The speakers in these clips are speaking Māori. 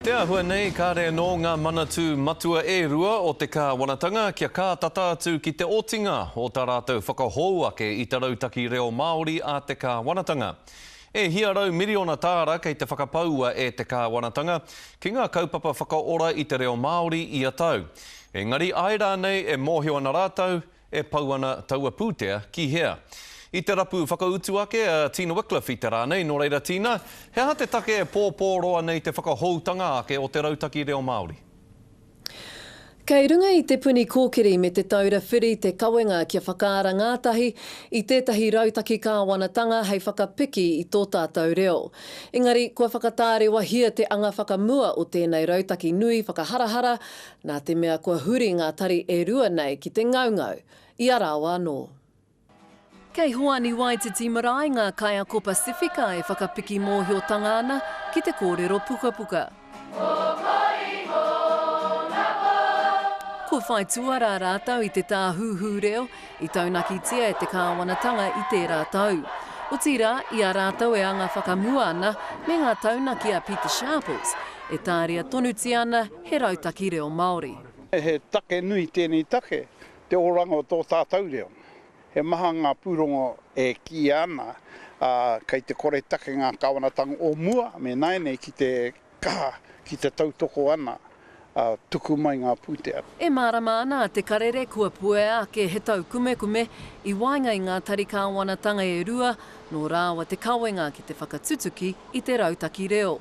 Te ahua nei, ka rea no ngā manatū matua e rua o te kāwanatanga kia kā tata atu ki te otinga o tā rātou whakahou ake i te rautaki reo Māori a te kāwanatanga. E hiarau miriona tāra kei te whakapaua e te kāwanatanga ki ngā kaupapa whakaora i te reo Māori i a tau. Engari aira nei e mōhio ana rātou e pauana taua pūtea ki hea. I te rapu whakautu ake, Tina Wycliffe i te rānei, nō reira Tina, he aha te take e pōpōroa nei te whakahoutanga ake o te rautaki reo Māori? Kei runga i te puni kōkiri me te taura whiri te kawenga kia whakaara ngātahi i tētahi rautaki kāwanatanga hei whakapiki i tō tātou reo. Engari, kua whakatāre wahia te anga whakamua o tēnei rautaki nui whakaharahara, nā te mea kua huri ngā tari e rua nei ki te ngaungau. I arawa anō. Kei hoani Waititi marae ngā Kaiako Pasifika e whakapiki mōhiotanga ana ki te kōrero puka puka. Ko whai tuara rātau i te tā huhu reo i taunakitia e te kāwanatanga i te rātau. O tira, i a rātau e anga whakamua ana me ngā taunaki a Peter Sharples e tāria tonuti ana he rautaki reo Māori. He take nui tēnei take, te oranga o tō tātou reo. He maha ngā pūrongo e ki ana kei te kore take ngā kāwanatanga o mua, me nainei ki te kaha, ki te tautoko ana, tuku mai ngā pūtea. E mārama ana te karere kua puea ke he tau kume i wainga i ngā tari kāwanatanga e rua, nō rāwa te kawenga ki te whakatutuki i te rautaki reo.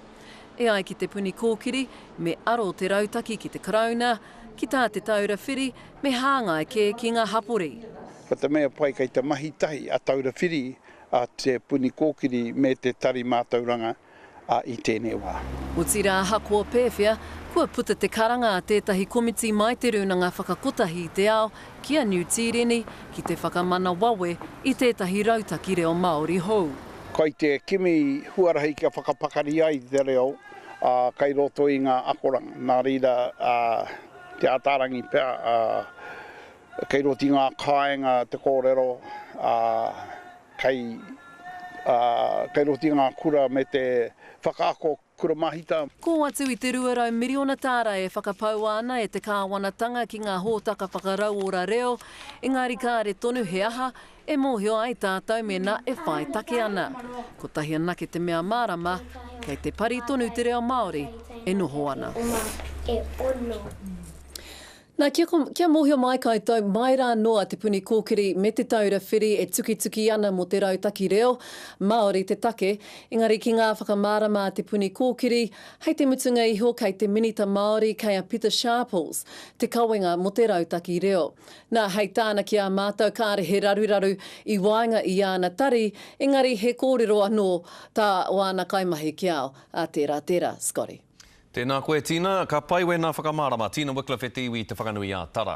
E ai ki te puni kōkiri, me aro te rautaki ki te karauna, ki tā te taura whiri, me hāngai ke ki ngā hapori. Ka te mea pai kei te mahitahi a taura whiri a te puni kōkiri me te tari mātauranga i tēnei wā. O tira hakua pēwhia, kua puta te karanga a tētahi komiti mai te runanga whakakotahi i te ao kia New Tireni ki te whakamana wawe i tētahi rautaki reo Māori hou. Kai te kimi huarahi kia whakapakari ai te reo, kai roto i ngā akoranga, nā reira te atarangi pēr, kei roti ngā kāinga te kōrero, kei roti ngā kura me te whakaako kura mahita. Ko atu i te ruarau miriona tāra e whakapau ana e te kāwanatanga ki ngā hōtaka whakarau ora reo, engari kāre tonu he aha, e mōhio ai tātou mena e whai take ana. Ko tahi anake te mea mārama, kei te pari tonu te reo Māori e noho ana. Nā, kia mōhio mai koutou, mai rā noa te puni kōkiri me te taura whiri e tuki ana mo te rautaki reo, Māori te take, engari ki ngā whakamārama te puni kōkiri, hei te mutunga iho kei te minita Māori kei a Peter Sharples, te kawenga mo te rautaki reo. Nā, hei tāna ki a mātou kāre he raruraru i wainga i ana tari, engari he kōrero anō tā wana kaimahi ki ao. A tērā, Scotty. Tēnā koe Tina, ka pai we nā whakamārama, Tina Wycliffe e te iwi te whakanui a Tara.